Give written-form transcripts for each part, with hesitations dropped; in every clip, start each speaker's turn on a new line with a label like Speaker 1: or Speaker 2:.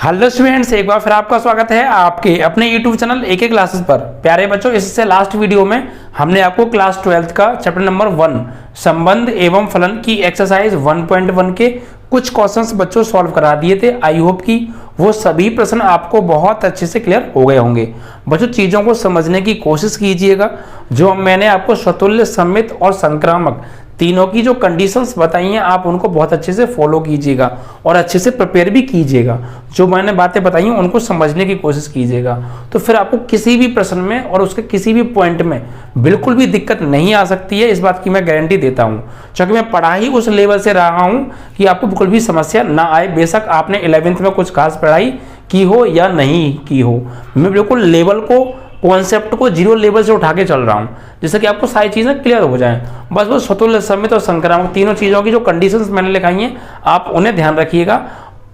Speaker 1: Hello students, एक बार फिर आपका स्वागत है आपके अपने यूट्यूब चैनल एक क्लासेस पर। प्यारे बच्चों, इससे लास्ट वीडियो में हमने आपको क्लास 12th का चैप्टर नंबर 1 संबंध एवं फलन की एक्सरसाइज 1.1 के कुछ क्वेश्चंस बच्चों सॉल्व करा दिए थे। आई होप कि वो सभी प्रश्न आपको बहुत अच्छे से क्लियर हो गए होंगे। बच्चों, चीज़ों को समझने की कोशिश कीजिएगा। जो मैंने आपको स्वतुल्य, सममित और संक्रामक तीनों की जो कंडीशंस बताई हैं, आप उनको बहुत अच्छे से फॉलो कीजिएगा और अच्छे से प्रिपेयर भी कीजिएगा। जो मैंने बातें बताई हैं उनको समझने की कोशिश कीजिएगा, तो फिर आपको किसी भी प्रश्न में और उसके किसी भी पॉइंट में बिल्कुल भी दिक्कत नहीं आ सकती है। इस बात की मैं गारंटी देता हूं, क्योंकि मैं पढ़ाई उस लेवल से रहा हूं कि आपको बिल्कुल भी समस्या ना आए। बेशक आपने 11th में कुछ खास पढ़ाई की हो या नहीं की हो, मैं बिल्कुल लेवल को, कॉन्सेप्ट को जीरो लेवल से उठा के चल रहा हूं, जिससे कि आपको सारी चीजें क्लियर हो जाएं। बस वो स्वतुल्य, सममित और संक्रामक तीनों चीजों की जो कंडीशंस मैंने लिखाई हैं, आप उन्हें ध्यान रखिएगा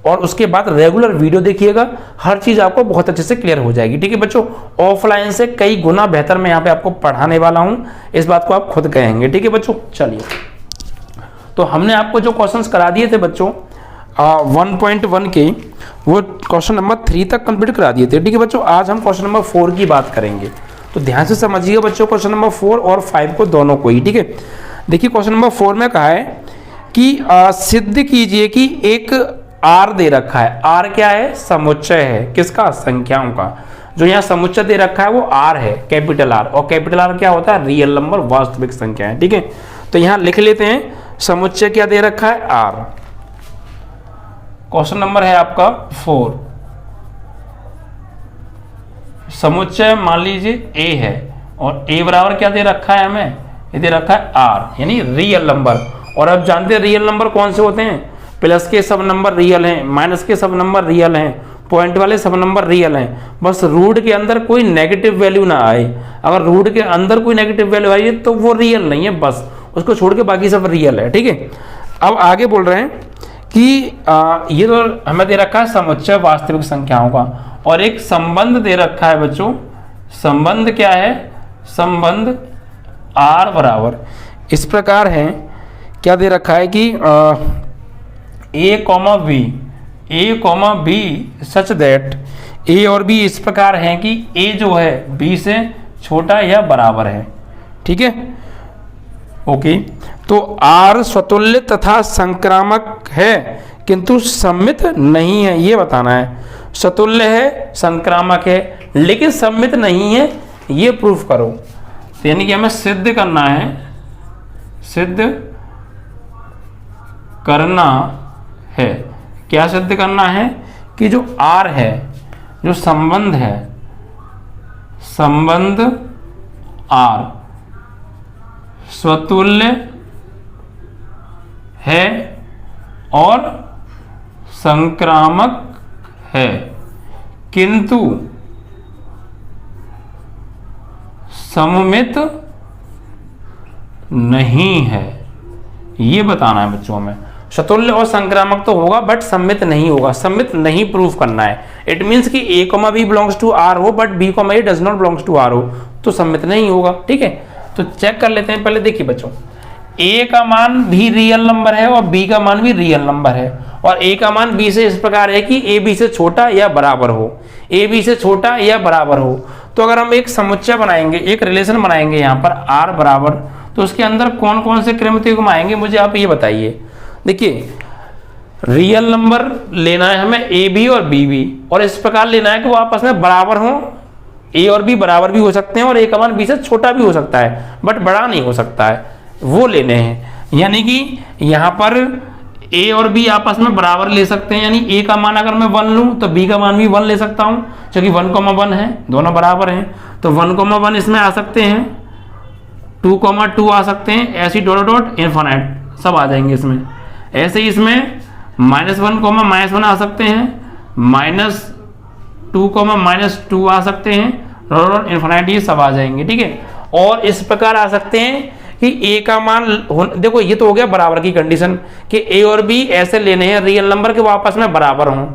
Speaker 1: और उसके बाद रेगुलर वीडियो देखिएगा। हर चीज आपको बहुत अच्छे से क्लियर हो जाएगी। ठीक है बच्चों, ऑफलाइन से कई गुना बेहतर मैं यहाँ पे आपको पढ़ाने वाला हूं, इस बात को आप खुद कहेंगे। ठीक है बच्चों, चलिए, तो हमने आपको जो क्वेश्चंस करा दिए थे बच्चों 1.1 के, वो क्वेश्चन नंबर 3 तक कंप्लीट करा दिए थे। ठीक है बच्चों, आज हम क्वेश्चन नंबर 4 की बात करेंगे, तो ध्यान से समझिएगा बच्चों क्वेश्चन नंबर 4 और 5 को, दोनों को ही। ठीक है, देखिए क्वेश्चन नंबर 4 में कहा है कि सिद्ध कीजिए कि एक आर दे रखा है। आर क्या है? समुच्चय है। किसका? संख्याओं का। जो यहाँ समुच्चय दे रखा है वो आर है, कैपिटल आर। और कैपिटल आर क्या होता है? रियल नंबर, वास्तविक संख्या है। ठीक है, तो यहाँ लिख लेते हैं समुच्चय क्या दे रखा है? आर। क्वेश्चन नंबर है आपका 4। समुच्चय मान लीजिए ए है और ए बराबर क्या दे रखा है हमें? ये दे रखा है आर, यानी रियल नंबर। और अब जानते हैं रियल नंबर कौन से होते हैं? प्लस के सब नंबर रियल हैं, माइनस के सब नंबर रियल हैं, पॉइंट वाले सब नंबर रियल हैं। बस रूट के अंदर कोई नेगेटिव वैल्यू ना आए। अगर रूट के अंदर कोई नेगेटिव वैल्यू आई है तो वो रियल नहीं है, बस उसको छोड़ के बाकी सब रियल है। ठीक है, अब आगे बोल रहे हैं कि ये तो हमें दे रखा है समुच्चय वास्तविक संख्याओं का, और एक संबंध दे रखा है बच्चों। संबंध क्या है? संबंध आर बराबर इस प्रकार है, क्या दे रखा है कि A comma B such that A और बी इस प्रकार है कि ए जो है बी से छोटा या बराबर है। ठीक है, ओके, तो आर स्वतुल्य तथा संक्रामक है किंतु सममित नहीं है, ये बताना है। स्वतुल्य है, संक्रामक है, लेकिन सममित नहीं है, ये प्रूफ करो। तो यानी कि हमें सिद्ध करना है, सिद्ध करना है। क्या सिद्ध करना है? कि जो आर है, जो संबंध है, संबंध आर स्वतुल्य है और संक्रामक है, किंतु सममित नहीं है, ये बताना है बच्चों में। स्वतुल्य और संक्रामक तो होगा बट सममित नहीं होगा, सममित नहीं प्रूफ करना है। इट मीन्स कि A comma B belongs to R हो but B comma A does not belongs to R हो, तो सममित नहीं होगा। ठीक है, तो चेक कर लेते हैं। पहले देखिए बच्चों, a का मान भी रियल नंबर है और b का मान भी रियल नंबर है, और a का मान b से इस प्रकार है कि a b से छोटा या बराबर हो, a b से छोटा या बराबर हो। तो अगर हम एक समुच्चय बनाएंगे, एक रिलेशन बनाएंगे यहाँ पर r बराबर, तो उसके अंदर कौन कौन से क्रमिक युग्म आएंगे मुझे आप ये बताइए। देखिए, रियल नंबर लेना है हमें a b और b b, और इस प्रकार लेना है कि वो आपस में बराबर हो। ए और बी बराबर भी हो सकते हैं और ए का मान बी से छोटा भी हो सकता है, बट बड़ा नहीं हो सकता है, वो लेने हैं। यानी कि यहाँ पर ए और बी आपस में बराबर ले सकते हैं, यानी ए का मान अगर मैं 1 लूँ तो बी का मान भी 1 ले सकता हूँ, क्योंकि 1,1 है, दोनों बराबर हैं। तो 1,1 इसमें आ सकते हैं, 2,2 आ सकते हैं, ऐसी डॉट डॉट इन्फिनिट सब आ जाएंगे इसमें। ऐसे ही इसमें -1,-1 आ सकते हैं, -2,-2 आ सकते हैं, डॉट इन्फिनिट ये सब आ जाएंगे। ठीक है, और इस प्रकार आ सकते हैं कि a का मान, देखो ये तो हो गया बराबर की कंडीशन कि a और b ऐसे लेने हैं रियल नंबर के वो आपस में बराबर हों।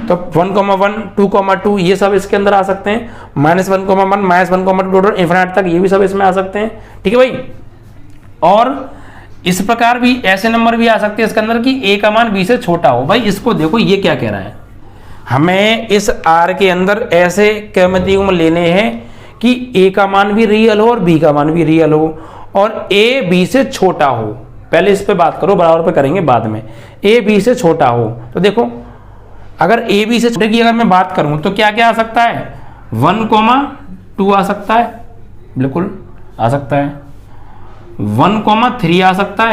Speaker 1: तो 1,1, 2,2 ये सब इसके अंदर आ सकते हैं, -1,1, -1,2 इन्फिनिट तक ये भी सब इसमें आ सकते हैं। ठीक है भाई, और इस प्रकार भी ऐसे नंबर भी आ सकते हैं इसके अंदर कि a का मान b से छोटा हो। भाई इसको देखो ये क्या कह रहा है, हमें इस आर के अंदर ऐसे क्रमिक युग्म लेने हैं कि ए का मान भी रियल हो और बी का मान भी रियल हो और ए बी से छोटा हो। पहले इस पे बात करो, बराबर पे करेंगे बाद में। ए बी से छोटा हो तो देखो, अगर ए बी से छोटे की अगर मैं बात करूं तो क्या क्या आ सकता है, 1,2 आ सकता है, बिल्कुल आ सकता है। 1,3 आ सकता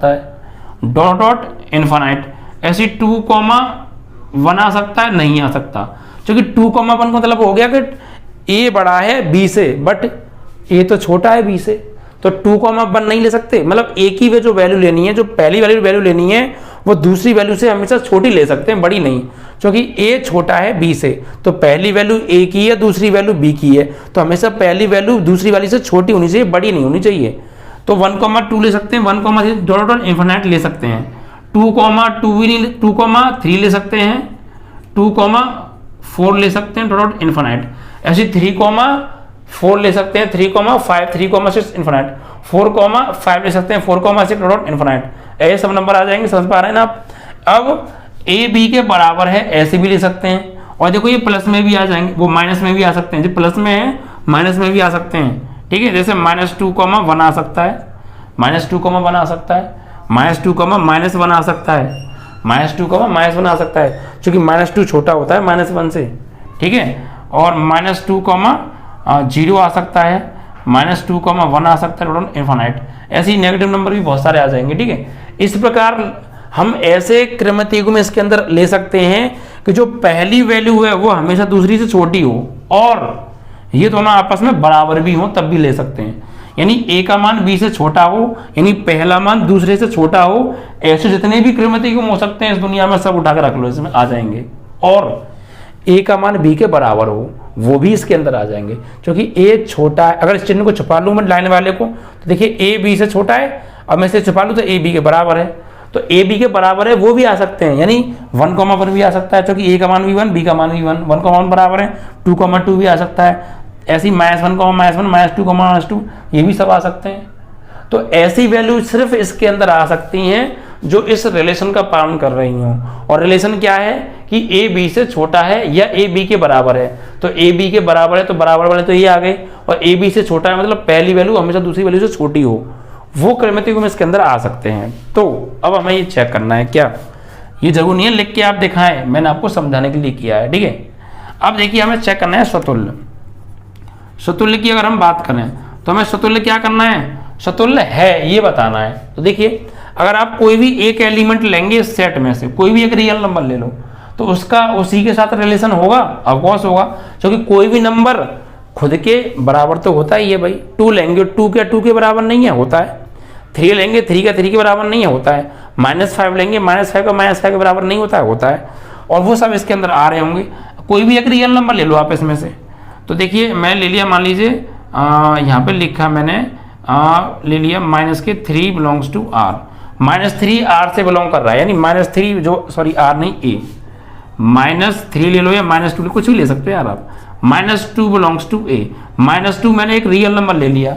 Speaker 1: है, डॉट डॉट इन्फिनाइट। ऐसी 2,1 आ सकता है, नहीं आ सकता, क्योंकि 2,1 का मतलब हो गया कि ए बड़ा है बी से, बट ए तो छोटा है बी से, तो 2,1 नहीं ले सकते। मतलब ए की वे जो वैल्यू लेनी है, जो पहली वाली वैल्यू लेनी है, वो दूसरी वैल्यू से हमेशा छोटी ले सकते हैं, बड़ी नहीं, क्योंकि ए छोटा है बी से। तो पहली वैल्यू ए की है, दूसरी वैल्यू बी की है, तो हमेशा पहली वैल्यू दूसरी वाली से छोटी होनी चाहिए, बड़ी नहीं होनी चाहिए। तो 1,2 ले सकते हैं, 1,3 डॉट डॉट इन्फिनाइट ले सकते हैं, 2,3 ले सकते हैं, 2,4 ले सकते हैं डॉट डॉट इन्फिनाइट। ऐसे 3,4 ले सकते हैं, 3,5, 3,6 इन्फिनाइट, 4,5 ले सकते हैं, 4,6 डॉट इन्फिनाइट। ऐसे सब नंबर आ जाएंगे, समझ पा रहे हैं ना आप। अब ए बी के बराबर है ऐसे भी ले सकते हैं, और देखो ये प्लस में भी आ जाएंगे, वो माइनस में भी आ सकते हैं, जो प्लस में है माइनस में भी आ सकते हैं, ठीक है। जैसे -2,1 आ सकता है, -2,1 आ सकता है, -2,-1 आ सकता है, -2,-1 आ सकता है, क्योंकि -2 छोटा होता है -1 से, ठीक है। और -2,0 आ सकता है, -2,1 आ सकता है, इन्फिनाइट। ऐसे ही नेगेटिव नंबर भी बहुत सारे आ जाएंगे, ठीक है। इस प्रकार हम ऐसे क्रमिक युग्म में इसके अंदर ले सकते हैं कि जो पहली वैल्यू है वो हमेशा दूसरी से छोटी हो और ये दोनों आपस में बराबर भी हो, तब भी ले सकते हैं। यानी ए का मान बी से छोटा हो, यानी पहला मान दूसरे से छोटा हो। ऐसे जितने भी क्रमिक युग्म हो सकते हैं इस दुनिया में, सब उठाकर रख लो, इसमें आ जाएंगे। और ए का मान बी के बराबर हो, वो भी इसके अंदर आ जाएंगे, क्योंकि ए छोटा है। अगर इस चिन्ह को छुपा लूं मैं लाइन वाले को, तो देखिए ए बी से छोटा है, और मैं इसे छुपा लूं तो ए बी के बराबर है, तो ए बी के बराबर है, वो भी आ सकते हैं। यानी 1,1 भी आ सकता है, क्योंकि ए का मान भी 1, बी का मान भी 1, 1,1 बराबर है। 2,2 भी आ सकता है, ऐसी -1, -1, -2, ये भी सब आ सकते हैं। तो ऐसी वैल्यू सिर्फ इसके अंदर आ सकती हैं जो इस रिलेशन का पालन कर रही हों। और रिलेशन क्या है कि ए बी से छोटा है या ए बी के बराबर है। तो ए बी के बराबर है तो बराबर वाले तो ये आ गए, और ए बी से छोटा है मतलब पहली वैल्यू हमेशा दूसरी वैल्यू से छोटी हो, वो क्रमिक युग्म इसके अंदर आ सकते हैं। तो अब हमें ये चेक करना है, क्या ये जरूर नहीं है लिख के आप दिखाएं, मैंने आपको समझाने के लिए किया है, ठीक है। अब देखिए हमें चेक करना है स्वतुल्य। स्वतुल्य की अगर हम बात करें तो हमें स्वतुल्य क्या करना है, स्वतुल्य है ये बताना है। तो देखिए अगर आप कोई भी एक एलिमेंट लेंगे इस सेट में से, कोई भी एक रियल नंबर ले लो, तो उसका उसी के साथ रिलेशन होगा, ऑफकोर्स होगा, क्योंकि कोई भी नंबर खुद के बराबर तो होता ही है भाई। 2 लेंगे, 2 क्या 2 के बराबर नहीं है, होता है। 3 लेंगे, 3 का 3 के बराबर नहीं है, होता है। -5 लेंगे, -5 का -5 के बराबर नहीं होता है, होता है। और वो सब इसके अंदर आ रहे होंगे। कोई भी एक रियल नंबर ले लो आप इसमें से, तो देखिए मैं ले लिया, मान लीजिए यहाँ पे लिखा मैंने, ले लिया -3 बिलोंग्स टू आर। -3 आर से बिलोंग कर रहा है, यानी -3 जो, सॉरी आर नहीं ए, -3 ले लो या -2 कुछ भी ले सकते हैं यार आप। -2 बिलोंग्स टू ए, -2 मैंने एक रियल नंबर ले लिया,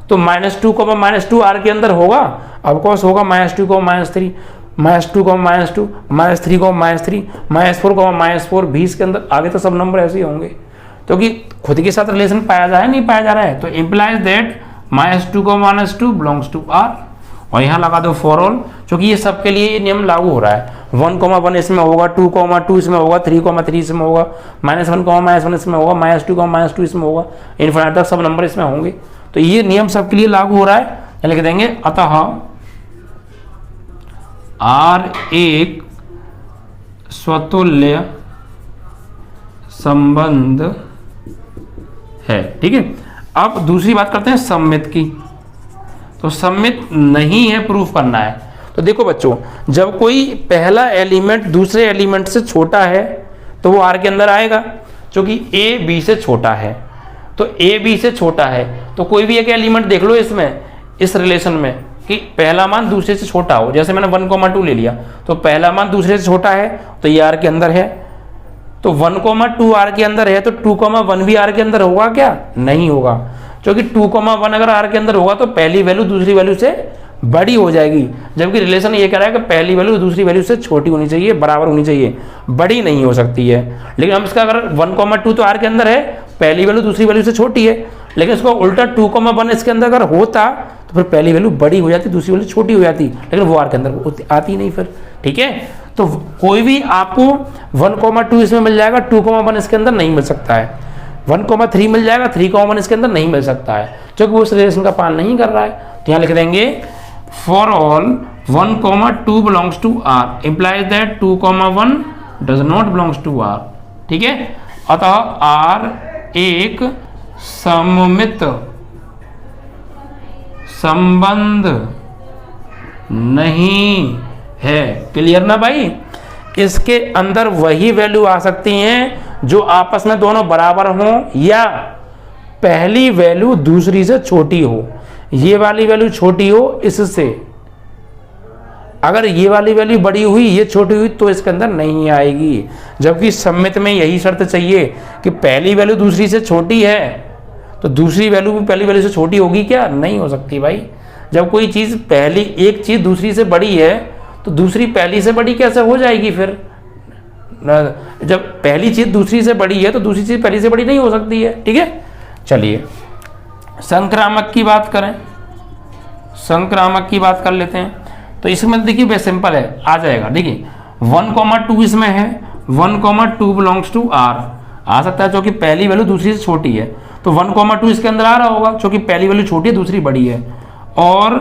Speaker 1: तो -2 को -2 आर के अंदर होगा, ऑफकोर्स होगा। -2 को -3, -2 को -2, -3 को -3, -4 को -4, 20 के अंदर आगे तो सब नंबर ऐसे ही होंगे, क्योंकि खुद के साथ रिलेशन पाया जा रहा है, नहीं पाया जा रहा है। तो इम्प्लाइज दैट -2 को -2 बिलोंग्स टू आर, और यहाँ लगा दो फॉर ऑल, क्योंकि ये सबके लिए ये नियम लागू हो रहा है। 1,1 इसमें होगा, 2,2 इसमें होगा, 3,3 इसमें होगा, -1,-1 इसमें होगा, -2 इसमें होगा, इन्फिनिट तक सब नंबर इसमें होंगे। तो ये नियम सबके लिए लागू हो रहा है। लिख देंगे अतः आर एक स्वतुल्य संबंध है, ठीक है। अब दूसरी बात करते हैं सममित की। तो सममित नहीं है, प्रूफ करना है। तो देखो बच्चों, जब कोई पहला एलिमेंट दूसरे एलिमेंट से छोटा है तो वो आर के अंदर आएगा, क्योंकि ए बी से छोटा है। तो ए बी से छोटा है तो कोई भी एक एलिमेंट देख लो इसमें, इस रिलेशन में, कि पहला मान दूसरे से छोटा हो। जैसे मैंने 1,2 ले लिया, तो पहला मान दूसरे से छोटा है तो ये आर के अंदर है। तो 1,2 आर के अंदर है, तो 2,1 भी आर के अंदर होगा क्या? नहीं होगा, क्योंकि 2,1 अगर आर के अंदर होगा तो पहली वैल्यू दूसरी वैल्यू से बड़ी हो जाएगी, जबकि रिलेशन ये कह रहा है कि पहली वैल्यू दूसरी वैल्यू से छोटी होनी चाहिए, बराबर होनी चाहिए, बड़ी नहीं हो सकती है। लेकिन हम इसका अगर 1,2 तो आर के अंदर है, पहली वैल्यू दूसरी वैल्यू से छोटी है, लेकिन इसको उल्टा 2,1 इसके अंदर अगर होता तो फिर पहली वैल्यू बड़ी हो जाती, दूसरी वैल्यू छोटी हो जाती, लेकिन वो आर के अंदर आती नहीं फिर। ठीक है, तो कोई भी आपको 1,2 इसमें मिल जाएगा, 2,1 इसके अंदर नहीं मिल सकता है, 1,3 मिल जाएगा, 3,1 इसके अंदर नहीं मिल सकता है, क्योंकि वो उस रिलेशन का पालन नहीं कर रहा है। तो यहाँ लिख देंगे for all 1,2 belongs to R implies that 2,1 does not belongs to R. ठीक है, अतः आर एक सममित संबंध नहीं है। क्लियर ना भाई? इसके अंदर वही वैल्यू आ सकती हैं जो आपस में दोनों बराबर हों या पहली वैल्यू दूसरी से छोटी हो। ये वाली वैल्यू छोटी हो इससे, अगर ये वाली वैल्यू बड़ी हुई ये छोटी हुई तो इसके अंदर नहीं आएगी। जबकि सम्मित में यही शर्त चाहिए कि पहली वैल्यू दूसरी से छोटी है तो दूसरी वैल्यू भी पहली वैल्यू से छोटी होगी क्या? नहीं हो सकती भाई। जब कोई चीज़ पहली एक चीज़ दूसरी से बड़ी है तो दूसरी पहली से बड़ी कैसे हो जाएगी फिर? जब पहली चीज़ दूसरी से बड़ी है तो दूसरी चीज़ पहली से बड़ी नहीं हो सकती है। ठीक है, चलिए संक्रामक की बात करें, संक्रामक की बात कर लेते हैं। तो इसमें देखिए बेस्ट सिंपल है, आ जाएगा। देखिए 1,2 इसमें है, 1,2 बिलोंग्स टू आर आ सकता है क्योंकि पहली वैल्यू दूसरी से छोटी है, तो 1,2 इसके अंदर आ रहा होगा क्योंकि पहली वैल्यू छोटी है दूसरी बड़ी है, और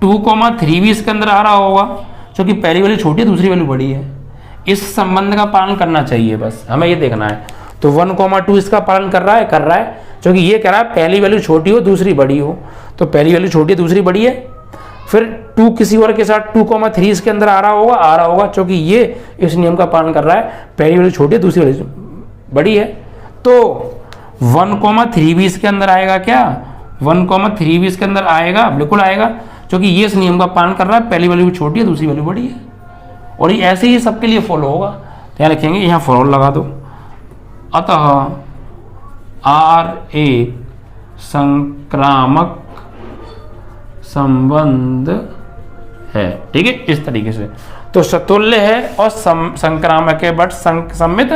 Speaker 1: 2,3 भी इसके अंदर आ रहा होगा क्योंकि पहली वैल्यू छोटी है दूसरी वैल्यू बड़ी है। इस संबंध का पालन करना चाहिए, बस हमें ये देखना है। तो 1,2 इसका पालन कर रहा है क्योंकि ये कह रहा है पहली वैल्यू छोटी हो दूसरी बड़ी हो, तो पहली वैल्यू छोटी है दूसरी बड़ी है। फिर 2 किसी और के साथ 2,3 इसके अंदर आ रहा होगा क्योंकि ये इस नियम का पालन कर रहा है, पहली वैल्यू छोटी है दूसरी वैल्यू बड़ी है। तो 1,3 भी इसके अंदर आएगा क्या? 1,3 भी इसके अंदर आएगा, बिल्कुल आएगा, क्योंकि ये इस नियम का पालन कर रहा है, पहली वैल्यू छोटी है दूसरी वैल्यू बड़ी है। और ये ऐसे ही सबके लिए फॉलो होगा। तो यहाँ लिखेंगे, यहाँ फॉर लगा दो, अतः आर एक संक्रामक संबंध है। ठीक है, इस तरीके से तो सतुल्य है और संक्रामक है बट सम्मित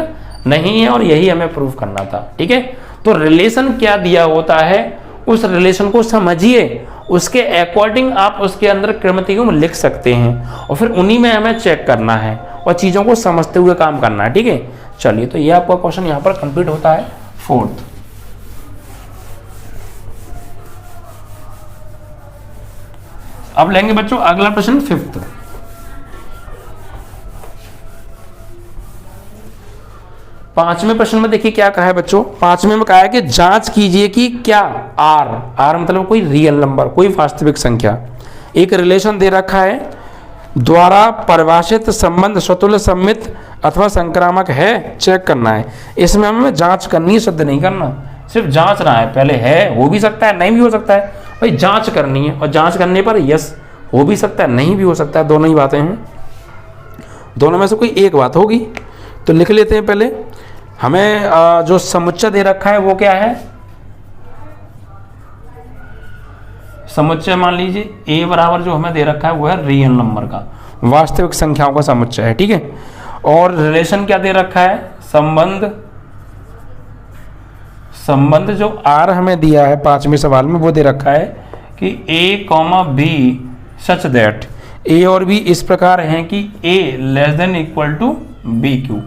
Speaker 1: नहीं है, और यही हमें प्रूफ करना था। ठीक है, तो रिलेशन क्या दिया होता है उस रिलेशन को समझिए, उसके अकॉर्डिंग आप उसके अंदर क्रमितियुग्म लिख सकते हैं और फिर उन्हीं में हमें चेक करना है और चीज़ों को समझते हुए काम करना है। ठीक है, चलिए तो ये आपका क्वेश्चन यहाँ पर कंप्लीट होता है 4th। अब लेंगे बच्चों अगला प्रश्न 5th। पांचवें प्रश्न में देखिए क्या कहा है बच्चों। पांचवें में कहा है कि जांच कीजिए कि क्या आर मतलब कोई रियल नंबर, कोई वास्तविक संख्या, एक रिलेशन दे रखा है द्वारा परिभाषित संबंध स्वतुल्य सम्मित अथवा संक्रामक है, चेक करना है। इसमें हमें जांच करनी है, सिद्ध नहीं करना, सिर्फ जांचना है। पहले है, हो भी सकता है, नहीं भी हो सकता है, भाई जांच करनी है। और जांच करने पर यस हो भी सकता है, नहीं भी हो सकता है, दोनों ही बातें हैं, दोनों में से कोई एक बात होगी। तो लिख लेते हैं पहले। हमें जो समुच्चय दे रखा है वो क्या है? समुच्चय मान लीजिए ए बराबर जो हमें दे रखा है वो है रियल नंबर का, वास्तविक संख्याओं का समुच्चय है। ठीक है, और रिलेशन क्या दे रखा है? संबंध जो आर हमें दिया है 5वें सवाल में वो दे रखा है कि A comma B such that A और बी इस प्रकार हैं कि A less than equal to B क्यू।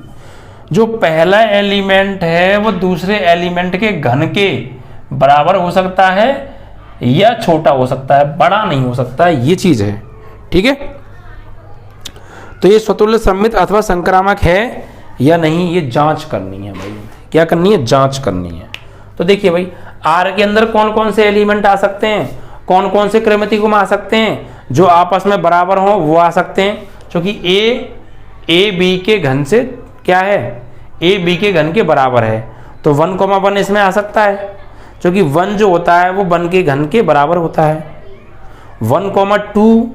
Speaker 1: जो पहला एलिमेंट है वो दूसरे एलिमेंट के घन के बराबर हो सकता है या छोटा हो सकता है, बड़ा नहीं हो सकता है, ये चीज है। ठीक है, तो ये स्वतुल्य सम्मित अथवा संक्रामक है या नहीं, ये जांच करनी है भाई। क्या करनी है? जांच करनी है। तो देखिए भाई आर के अंदर कौन कौन से एलिमेंट आ सकते हैं, कौन कौन से क्रमितियुग्म आ सकते हैं जो आपस में बराबर हो, वो आ सकते हैं, क्योंकि ए बी के घन से क्या है? ए बी के घन के बराबर है। तो 1,1 इसमें आ सकता है क्योंकि 1 जो होता है वो 1 के घन के बराबर होता है। 1,2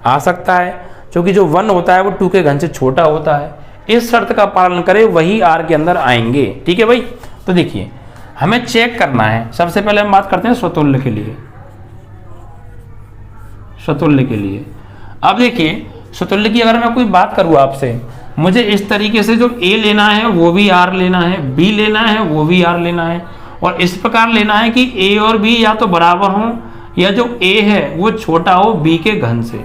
Speaker 1: आ सकता है क्योंकि जो 1 होता है वो 2 के घन से छोटा होता है। इस शर्त का पालन करें वही आर के अंदर आएंगे। ठीक है भाई, तो देखिए हमें चेक करना है। सबसे पहले हम बात करते हैं स्वतुल्य के लिए। स्वतुल्य के लिए। अब देखिए स्वतुल्य की अगर मैं कोई बात करूँ आपसे, मुझे इस तरीके से जो A लेना है वो भी R लेना है, B लेना है वो भी R लेना है, और इस प्रकार लेना है कि A और B या तो बराबर हों या जो A है वो छोटा हो B के घन से।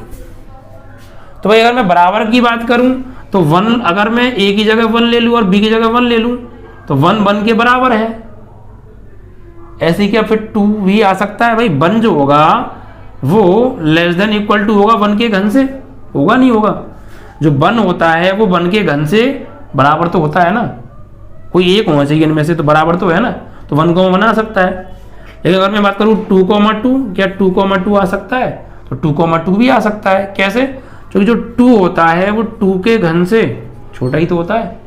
Speaker 1: तो भाई अगर मैं बराबर की बात करूं तो 1, अगर मैं A की जगह 1 ले लूं और B की जगह 1 ले लूं तो 1 1 के बराबर है। ऐसे क्या फिर 2 भी आ सकता है भाई। 1 जो होगा वो लेस देन इक्वल टू होगा 1 के घन से, होगा नहीं होगा? जो 1 होता है वो 1 के घन से बराबर तो होता है ना, कोई एक होना चाहिए इनमें से, तो बराबर तो है ना, तो 1 को बना सकता है। लेकिन अगर मैं बात करूँ 2,2, क्या 2,2 आ सकता है? तो 2,2 भी आ सकता है। कैसे? क्योंकि जो 2 होता है वो 2 के घन से छोटा ही तो होता है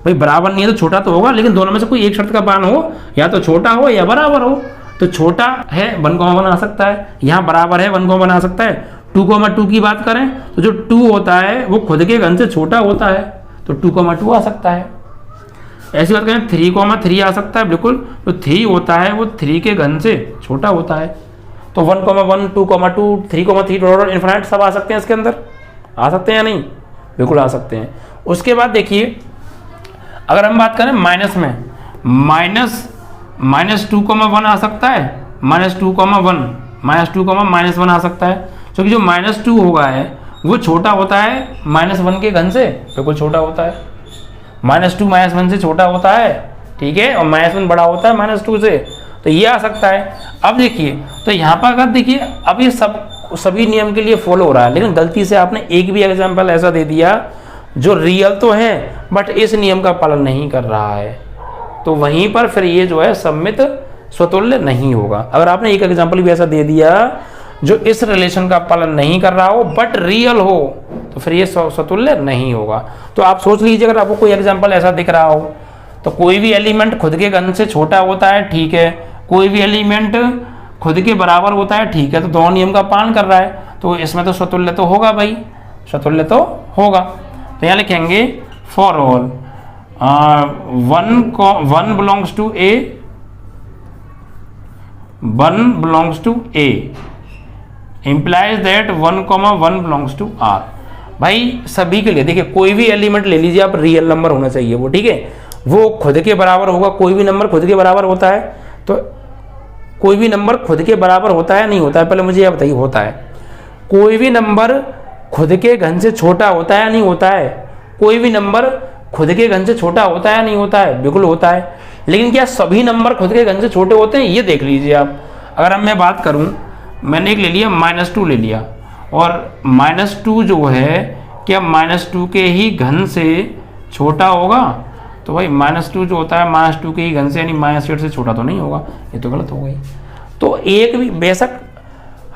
Speaker 1: भाई। बराबर नहीं है तो छोटा तो होगा, लेकिन दोनों में से कोई एक शर्त का पालन हो, या तो छोटा हो या बराबर हो। तो छोटा है 1 को बना सकता है, यहाँ बराबर है 1 को बना सकता है। 2,2 की बात करें तो जो 2 होता है वो खुद के घन से छोटा होता है, तो 2,2 आ सकता है। ऐसी बात करें 3,3 आ सकता है, बिल्कुल। तो 3 होता है वो 3 के घन से छोटा होता है। तो 1,1, 2,2, 3,3 इन्फिनिट सब आ सकते हैं इसके अंदर, आ सकते हैं या नहीं? बिल्कुल आ सकते हैं। उसके बाद देखिए अगर हम बात करें माइनस में, -2,1 आ सकता है, -2,1, -2, -1 आ सकता है, क्योंकि जो -2 होगा है वो छोटा होता है -1 के घन से, बिल्कुल छोटा होता है। -2 -1 से छोटा होता है, ठीक है, और -1 बड़ा होता है -2 से, तो ये आ सकता है। अब देखिए तो यहाँ पर अगर देखिए अब ये सभी नियम के लिए फॉलो हो रहा है, लेकिन गलती से आपने एक भी एग्जाम्पल ऐसा दे दिया जो रियल तो है बट इस नियम का पालन नहीं कर रहा है, तो वहीं पर फिर ये जो है सम्मित स्वतुल्य नहीं होगा। अगर आपने एक एग्जाम्पल भी ऐसा दे दिया जो इस रिलेशन का पालन नहीं कर रहा हो बट रियल हो, तो फिर ये स्वतुल्य नहीं होगा। तो आप सोच लीजिए अगर आपको कोई एग्जाम्पल ऐसा दिख रहा हो, तो कोई भी एलिमेंट खुद के घन से छोटा होता है, ठीक है, कोई भी एलिमेंट खुद के बराबर होता है, ठीक है, तो दोनों नियम का पालन कर रहा है, तो इसमें तो स्वतुल्य तो होगा भाई, स्वतुल्य तो होगा। तो यहाँ लिखेंगे for all 1 belongs to A, 1 belongs to A implies that 1,1 belongs to R। भाई सभी के लिए देखिए कोई भी एलिमेंट ले लीजिए आप, रियल नंबर होना चाहिए वो, ठीक है, वो खुद के बराबर होगा। कोई भी नंबर खुद के बराबर होता है, तो कोई भी नंबर खुद के बराबर होता है नहीं होता है? पहले मुझे यह बताइए, होता है। कोई भी नंबर खुद के घन से छोटा होता है नहीं होता है? कोई भी नंबर खुद के घन से छोटा होता है नहीं होता है? बिल्कुल होता है। लेकिन क्या सभी नंबर खुद के घन से छोटे होते हैं? ये देख लीजिए आप। अगर अब मैं बात करूं, मैंने एक ले लिया -2 ले लिया, और -2 जो है क्या -2 के ही घन से छोटा होगा? तो भाई -2 जो होता है -2 के ही घन से यानी -8 से छोटा तो नहीं होगा, ये तो गलत हो गई। तो एक भी, बेशक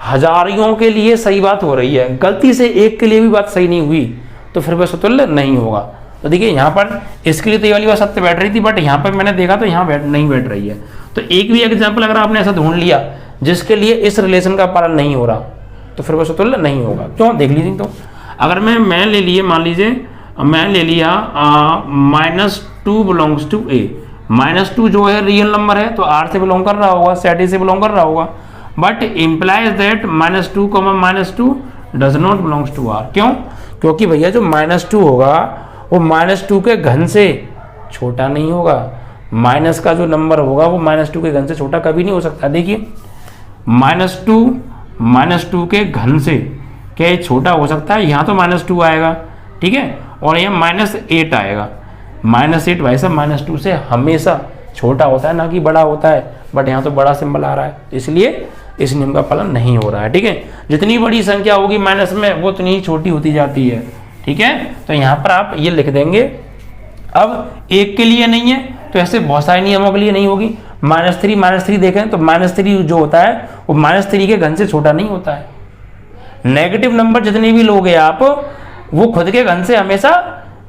Speaker 1: हजारियों के लिए सही बात हो रही है, गलती से एक के लिए भी बात सही नहीं हुई तो फिर वह स्वतुल्य नहीं होगा। तो देखिए यहाँ पर इसके लिए तो ये वाली बात सत्य बैठ रही थी, बट यहाँ पर मैंने देखा तो यहाँ नहीं बैठ रही है। तो एक भी एग्जाम्पल अगर आपने ऐसा ढूंढ लिया जिसके लिए इस रिलेशन का पालन नहीं हो रहा, तो फिर वह स्वतुल्य नहीं होगा। क्यों? देख लीजिए। तो अगर मैं ले लिए, मान लीजिए मैं ले लिया -2 बिलोंग्स टू A, -2 जो है रियल नंबर है तो R से बिलोंग कर रहा होगा, सेट A से बिलोंग कर रहा होगा, but implies that -2, -2 does not belongs to R। क्यों? क्योंकि भैया जो -2 होगा वो -2 के घन से छोटा नहीं होगा। माइनस का जो नंबर होगा वो -2 के घन से छोटा कभी नहीं हो सकता। देखिए -2 के घन से क्या छोटा हो सकता है? यहाँ तो -2 आएगा, ठीक है, और यहाँ -8 आएगा। -8 भाई साहब -2 से हमेशा छोटा होता है, ना कि बड़ा होता है, बट यहाँ तो बड़ा सिंबल आ रहा है, इसलिए इस नियम का पालन नहीं हो रहा है, ठीक है। जितनी बड़ी संख्या होगी माइनस में वो उतनी ही छोटी होती जाती है, ठीक है। तो यहाँ पर आप ये लिख देंगे। अब एक के लिए नहीं है तो ऐसे बहुत सारे नियमों के लिए नहीं होगी। -3 देखें तो -3 जो होता है वो -3 के घन से छोटा नहीं होता है। नेगेटिव नंबर जितने भी लोगे आप वो खुद के घन से हमेशा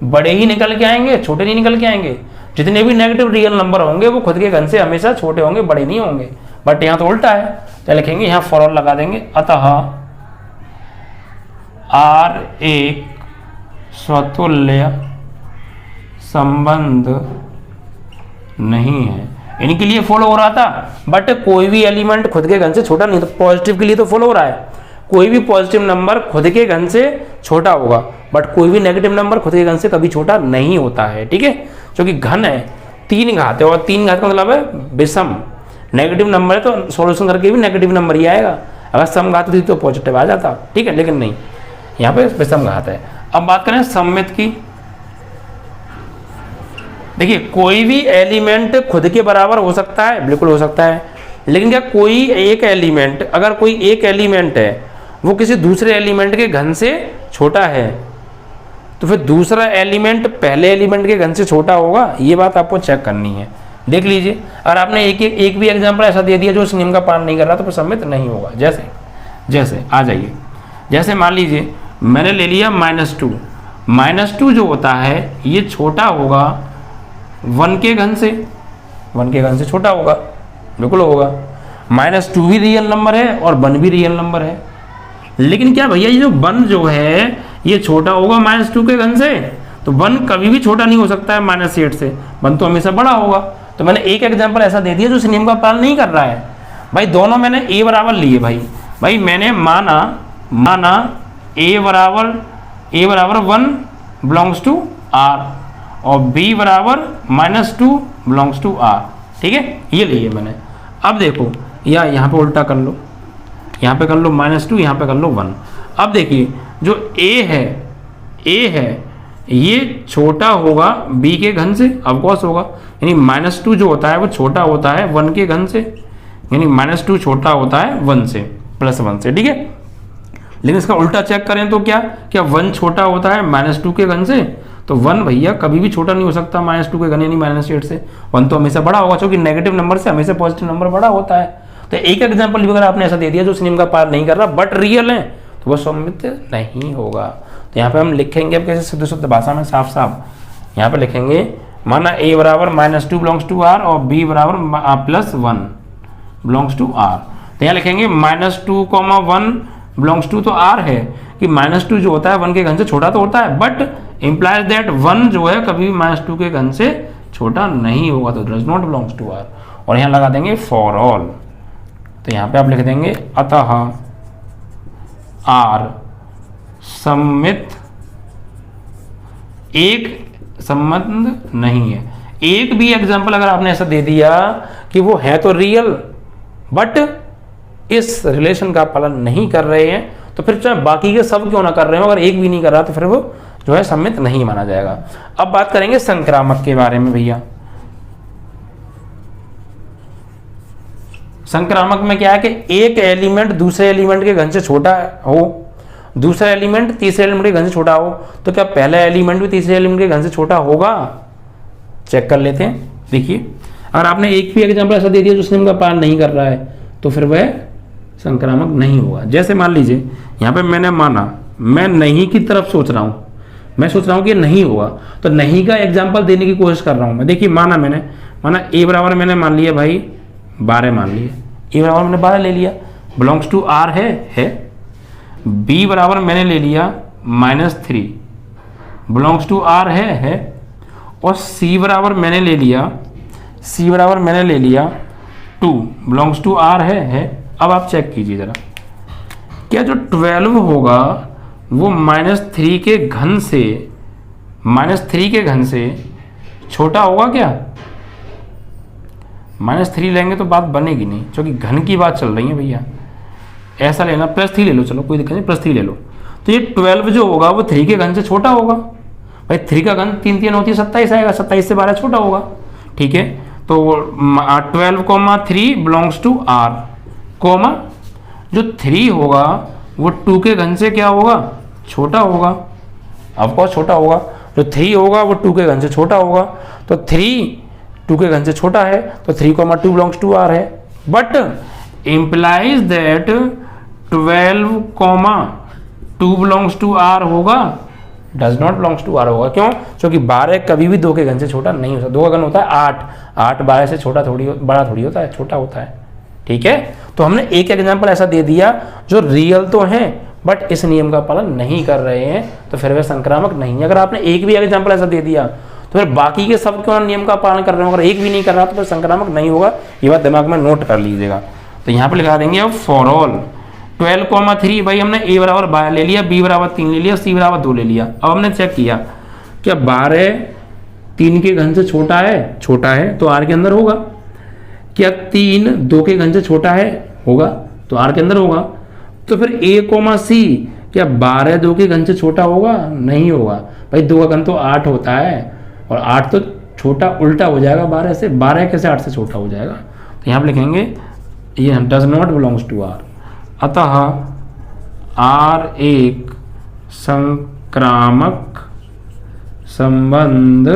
Speaker 1: बड़े ही निकल के आएंगे, छोटे नहीं निकल के आएंगे। जितने भी नेगेटिव रियल नंबर होंगे वो खुद के घन से हमेशा छोटे होंगे, बड़े नहीं होंगे। बट यहाँ तो उल्टा है, तो लिखेंगे यहाँ फॉर ऑल लगा देंगे। अतः R एक स्वतुल्य संबंध नहीं है। इनके लिए फॉलो हो रहा था, बट कोई भी एलिमेंट खुद के घन से छोटा नहीं, तो पॉजिटिव के लिए तो फॉलो हो रहा है, कोई भी पॉजिटिव नंबर खुद के घन से छोटा होगा, बट कोई भी नेगेटिव नंबर खुद के घन से कभी छोटा नहीं होता है, ठीक है। क्योंकि घन है, 3 घात है, और 3 घात का मतलब है विषम। नेगेटिव नंबर है तो सॉल्यूशन करके भी नेगेटिव नंबर ही आएगा, अगर सम घात होती तो पॉजिटिव आ जाता, ठीक है, लेकिन नहीं, यहाँ पे विषम घात है। अब बात करें सममित की। देखिए कोई भी एलिमेंट खुद के बराबर हो सकता है, बिल्कुल हो सकता है, लेकिन क्या कोई एक एलिमेंट, अगर कोई एक एलिमेंट है वो किसी दूसरे एलिमेंट के घन से छोटा है, तो फिर दूसरा एलिमेंट पहले एलिमेंट के घन से छोटा होगा, ये बात आपको चेक करनी है। देख लीजिए, अगर आपने एक भी एग्जाम्पल ऐसा दे दिया जो इस नियम का पालन नहीं कर रहा तो फिर सममित नहीं होगा। जैसे आ जाइए, जैसे मान लीजिए मैंने ले लिया -2, -2 जो होता है ये छोटा होगा 1 के घन से, 1 के घन से छोटा होगा, बिल्कुल होगा। -2 भी रियल नंबर है और 1 भी रियल नंबर है, लेकिन क्या भैया ये जो 1 जो है ये छोटा होगा -2 के घन से, तो 1 कभी भी छोटा नहीं हो सकता है -8 से, 1 तो हमेशा बड़ा होगा। तो मैंने एक एग्जाम्पल ऐसा दे दिया जो इस नियम का पालन नहीं कर रहा है। भाई दोनों मैंने a बराबर लिए, भाई मैंने माना a बराबर 1 बिलोंग्स टू r और b बराबर -2 बिलोंग्स टू r, ठीक है, ये लिए मैंने। अब देखो या यहाँ पे उल्टा कर लो, यहाँ पे कर लो -2, यहाँ पे कर लो 1। अब देखिए जो a है ये छोटा होगा b के घन से, ऑफकोर्स होगा, यानी -2 जो होता है वो छोटा होता है 1 के घन से, यानी -2 छोटा होता है 1 से, +1 से, ठीक है। लेकिन इसका उल्टा चेक करें तो क्या 1 छोटा होता है -2 के घन से, तो 1 भैया कभी भी छोटा नहीं हो सकता -2 के घन यानी -8 से, 1 तो हमेशा बड़ा होगा, क्योंकि नेगेटिव नंबर से हमेशा पॉजिटिव नंबर बड़ा होता है। तो एक एग्जाम्पल भी अगर आपने ऐसा दे दिया जो उस नियम का पालन नहीं कर रहा बट रियल है, तो वह सममित नहीं होगा। तो यहाँ पे हम लिखेंगे अब कैसे शुद्ध भाषा में साफ यहाँ पे लिखेंगे, माना a बराबर -2 बिलोंग्स टू r और b बराबर +1 बिलोंग्स टू r। तो यहाँ लिखेंगे -2, 1 बिलोंग्स टू, तो r है कि -2 जो होता है 1 के घन से छोटा तो होता है, बट इम्प्लाइज दैट 1 जो है कभी भी -2 के घन से छोटा नहीं होगा, तो does not belongs to r। और यहाँ लगा देंगे फॉर ऑल, तो यहाँ पे आप लिख देंगे अतः r सममित एक संबंध नहीं है। एक भी एग्जाम्पल अगर आपने ऐसा दे दिया कि वो है तो रियल बट इस रिलेशन का पालन नहीं कर रहे हैं, तो फिर चाहे बाकी के सब क्यों ना कर रहे हो, अगर एक भी नहीं कर रहा तो फिर वो जो है सममित नहीं माना जाएगा। अब बात करेंगे संक्रामक के बारे में। भैया संक्रामक में क्या है कि एक एलिमेंट दूसरे एलिमेंट के घन से छोटा हो, दूसरा एलिमेंट तीसरे एलिमेंट के घन से छोटा हो, तो क्या पहला एलिमेंट भी तीसरे एलिमेंट के घन से छोटा होगा? चेक कर लेते हैं। देखिए अगर आपने एक भी एग्जांपल ऐसा दे दिया जो उस नियम का पालन नहीं कर रहा है, तो फिर वह संक्रामक नहीं होगा। जैसे मान लीजिए यहाँ पे मैंने माना, मैं नहीं की तरफ सोच रहा हूँ, मैं सोच रहा हूँ कि नहीं होगा, तो नहीं का एग्जाम्पल देने की कोशिश कर रहा हूँ मैं। देखिए माना ए बराबर मैंने मान लिया भाई 12 मान लिया, ए बराबर मैंने 12 ले लिया, बिलोंग्स टू आर है। बी बराबर मैंने ले लिया -3, बिलोंग्स टू आर है। और सी बराबर मैंने ले लिया 2, बिलोंग्स टू आर है। अब आप चेक कीजिए जरा, क्या जो 12 होगा वो -3 के घन से छोटा होगा क्या? -3 लेंगे तो बात बनेगी नहीं, क्योंकि घन की बात चल रही है भैया। ऐसा लेना +3 ले लो, चलो कोई दिक्कत नहीं, +3 ले लो। तो ये 12 जो होगा वो 3 के घन से छोटा होगा। भाई 3 का घन 3 3 होती है 27 आएगा, 27 से 12 छोटा होगा, ठीक है। तो 12,3 बिलोंग्स टू आर, कोमा जो 3 होगा वो 2 के घन से क्या होगा? छोटा होगा, ऑफकोर्स छोटा होगा। जो 3 होगा वो 2 के घन से छोटा होगा, तो 3 2 के घन से छोटा है, तो 3,2 बिलोंग्स टू आर है। But implies that 12,2 belongs to R होगा, does not belongs to R होगा। क्यों? क्योंकि 12 कभी भी 2 के घन से छोटा नहीं हो सकता। 2 का घन होता है 8 12 से छोटा बड़ा थोड़ी होता है, छोटा होता है, ठीक है। तो हमने एक एग्जांपल ऐसा दे दिया जो रियल तो है बट इस नियम का पालन नहीं कर रहे हैं, तो फिर वह संक्रामक नहीं है। अगर आपने एक भी एग्जांपल ऐसा दे दिया तो फिर बाकी के सब क्यों नियम का पालन कर रहे हो, अगर एक भी नहीं कर रहा तो फिर संक्रामक नहीं होगा। ये बात दिमाग में नोट कर लीजिएगा। तो यहाँ पे लिखा देंगे अब फॉर ऑल 12,3 भाई हमने a बराबर 12 ले लिया, b बराबर 3 ले लिया, c बराबर 2 ले लिया। अब हमने चेक किया क्या 12 3 के घन से छोटा है तो r के अंदर होगा। क्या 3 2 के घन से छोटा है, होगा, तो r के अंदर होगा। तो फिर a, c क्या 12 2 के घन से छोटा होगा, नहीं होगा भाई, 2 का घन तो 8 होता है और 8 तो छोटा उल्टा हो जाएगा 12 से, 12 कैसे 8 से छोटा हो जाएगा। तो यहाँ पे लिखेंगे ये does not belongs to r, अतः r एक संक्रामक संबंध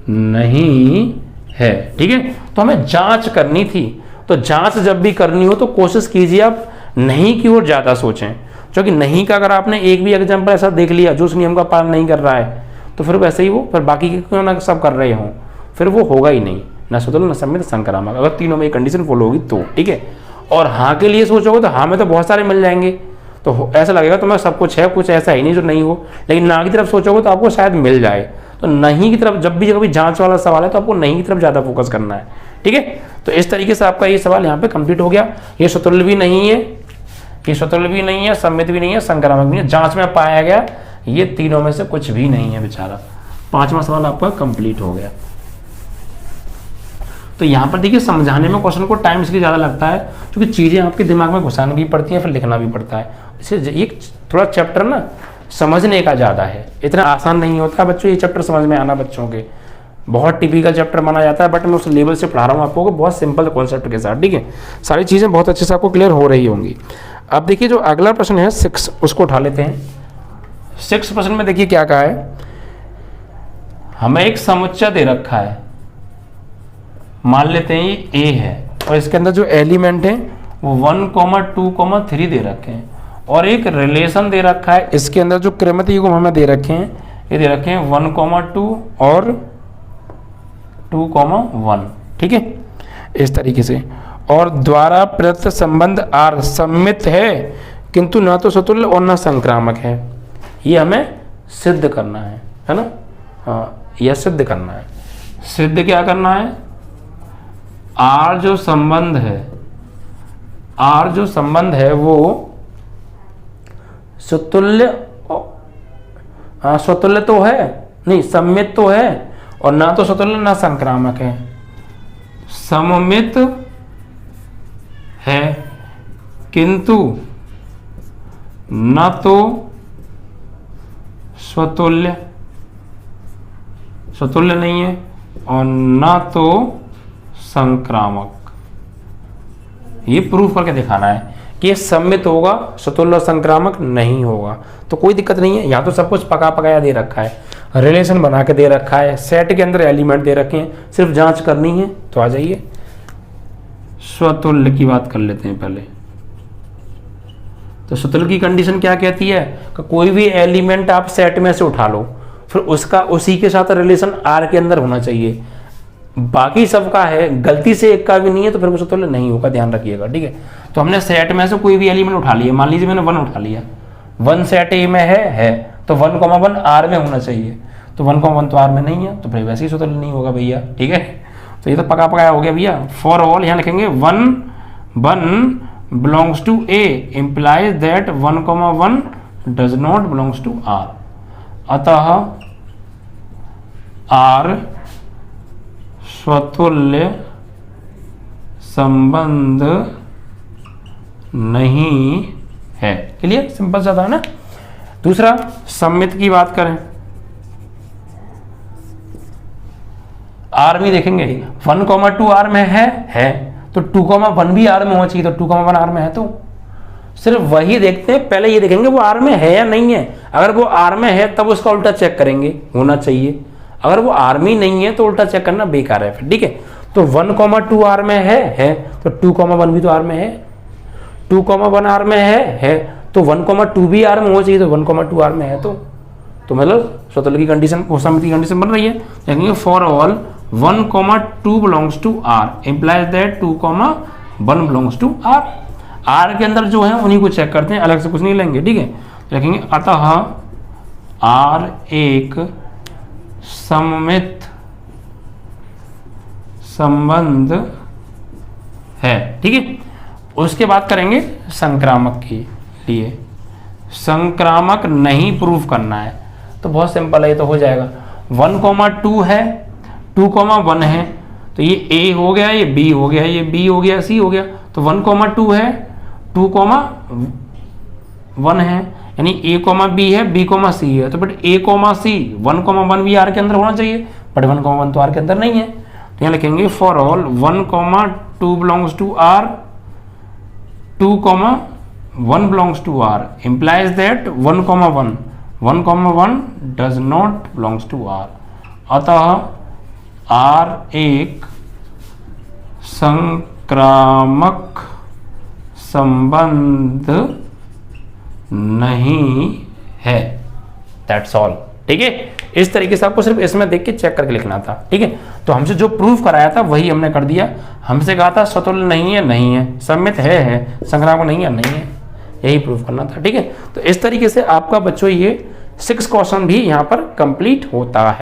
Speaker 1: नहीं है। ठीक है, तो हमें जांच करनी थी, तो जांच जब भी करनी हो तो कोशिश कीजिए आप नहीं की ओर ज्यादा सोचें, क्योंकि नहीं का अगर आपने एक भी एग्जाम्पल ऐसा देख लिया जो उस नियम का पालन नहीं कर रहा है तो फिर वैसे ही वो फिर बाकी के क्यों ना सब कर रहे हों, फिर वो होगा ही नहीं, न स्वतुल्य न सम्मित संक्रामक, अगर तीनों में एक कंडीशन फॉलो होगी तो। ठीक है, और हाँ के लिए सोचोगे तो हाँ में तो बहुत सारे मिल जाएंगे, तो ऐसा लगेगा तुम्हें सब कुछ है, कुछ ऐसा ही नहीं जो नहीं हो, लेकिन ना की तरफ सोचोगे तो आपको शायद मिल जाए। तो नहीं की तरफ जब भी कभी जांच वाला सवाल है तो आपको नहीं की तरफ ज़्यादा फोकस करना है। ठीक है, तो इस तरीके से आपका ये सवाल यहाँ पे कंप्लीट हो गया। ये स्वतुल्य भी नहीं है, ये स्वतुल्य भी नहीं है, सम्मित भी नहीं है, संक्रामक भी नहीं है, जांच में पाया गया ये तीनों में से कुछ भी नहीं है बेचारा। 5वां सवाल आपका कंप्लीट हो गया। तो यहाँ पर देखिए समझाने में क्वेश्चन को टाइम इसलिए ज़्यादा लगता है क्योंकि चीज़ें आपके दिमाग में घुसानी भी पड़ती हैं, फिर लिखना भी पड़ता है। इसे एक थोड़ा चैप्टर ना समझने का ज़्यादा है, इतना आसान नहीं होता बच्चों ये चैप्टर समझ में आना। बच्चों के बहुत टिपिकल चैप्टर माना जाता है, बट मैं उस लेवल से पढ़ा रहा हूँ आपको बहुत सिंपल कॉन्सेप्ट के साथ। ठीक है, सारी चीज़ें बहुत अच्छे से आपको क्लियर हो रही होंगी। अब देखिए जो अगला प्रश्न है 6, उसको उठा लेते हैं। 6 प्रश्न में देखिए क्या कहा है, हमें एक समुच्चय दे रखा है, मान लेते हैं ये A है और इसके अंदर जो एलिमेंट है वो 1, 2, 3 दे रखे हैं और एक रिलेशन दे रखा है। इसके अंदर जो क्रमित युग्म हमें दे रखे हैं, ये दे रखे हैं 1, 2 और 2, 1। ठीक है, इस तरीके से, और द्वारा प्रदत्त संबंध R सम्मित है किंतु न तो स्वतुल्य और न संक्रामक है। ये हमें सिद्ध करना है ना। हाँ, यह सिद्ध करना है। सिद्ध क्या करना है, R जो संबंध है वो स्वतुल्य स्वतुल्य तो है नहीं, सम्मित तो है, और ना तो स्वतुल्य ना संक्रामक है, सममित है किंतु न तो स्वतुल्य नहीं है और न तो संक्रामक। ये प्रूफ करके दिखाना है कि ये सम्मित होगा, स्वतुल्य और संक्रामक नहीं होगा। तो कोई दिक्कत नहीं है, यहाँ तो सब कुछ पका पकाया दे रखा है, रिलेशन बना के दे रखा है, सेट के अंदर एलिमेंट दे रखे हैं, सिर्फ जांच करनी है। तो आ जाइए स्वतुल्य की बात कर लेते हैं पहले। तो स्वतुल्य की कंडीशन क्या कहती है कि कोई भी एलिमेंट आप सेट में से उठा लो, फिर उसका उसी के साथ रिलेशन आर के अंदर होना चाहिए। बाकी सबका है, गलती से एक का भी नहीं है तो फिर वो स्वतुल्य नहीं होगा, ध्यान रखिएगा। ठीक है, तो हमने सेट में से कोई भी एलिमेंट उठा लिया, मान लीजिए मैंने 1 उठा लिया, 1 सेट ए में है तो 1, 1 आर में होना चाहिए, तो 1, 1 तो आर में नहीं है, तो फिर वैसे ही स्वतुल्य नहीं होगा भैया। ठीक है, तो ये तो पका पकाया हो गया भैया। फॉर ऑल यहाँ लिखेंगे 1, 1 belongs to A implies that 1, 1 does not belongs to R, अतः R स्वतुल्य संबंध नहीं है। क्लियर, सिंपल सा था ना। दूसरा सम्मित की बात करें, आर भी देखेंगे 1, 2 आर में है तो 2, 1 भी आर में होना चाहिए, तो 2, 1 आर में है तो सिर्फ वही देखते हैं। पहले ये देखेंगे वो आर में है या नहीं है, अगर वो आर में है तब उसका उल्टा चेक करेंगे, होना चाहिए। अगर वो आर में नहीं है तो उल्टा चेक करना बेकार है फिर। ठीक है, तो 1, 2 आर में है तो 2, 1 भी तो आर में है, 2, 1 आर में है तो 1, 2 भी आर में होना चाहिए, तो 1, 2 आर में है तो मतलब स्वतुल्य की कंडीशन, सम्मित की कंडीशन बन रही है। देखेंगे for all 1, 2 belongs to R implies that 2, 1 belongs to R। R के अंदर जो है उन्हीं को चेक करते हैं, अलग से कुछ नहीं लेंगे। ठीक है, देखेंगे अतः R एक सम्मित संबंध है। ठीक है, उसके बाद करेंगे संक्रामक के लिए। संक्रामक नहीं प्रूव करना है तो बहुत सिंपल है, ये तो हो जाएगा। 1,2 है, 2,1 है, तो ये A हो गया, ये B हो गया, ये B हो गया, C हो गया। तो 1,2 है, 2,1 है, यानी A, B है, B, C है। तो बट A, C 1,1 भी R के अंदर होना चाहिए, बट 1,1 तो R के अंदर नहीं है। तो यहाँ लिखेंगे for all 1,2 belongs to R, 2,1 belongs to R, implies that 1,1 does not belongs to R। अतः R एक संक्रामक संबंध नहीं है। That's all। ठीक है, इस तरीके से आपको सिर्फ इसमें देख के चेक करके लिखना था। ठीक है, तो हमसे जो प्रूफ कराया था वही हमने कर दिया। हमसे कहा था स्वतुल्य नहीं है, नहीं है, सम्मित है, संक्रामक नहीं है, नहीं है, यही प्रूफ करना था। ठीक है, तो इस तरीके से आपका बच्चों ये 6 क्वेश्चन भी यहाँ पर कंप्लीट होता है।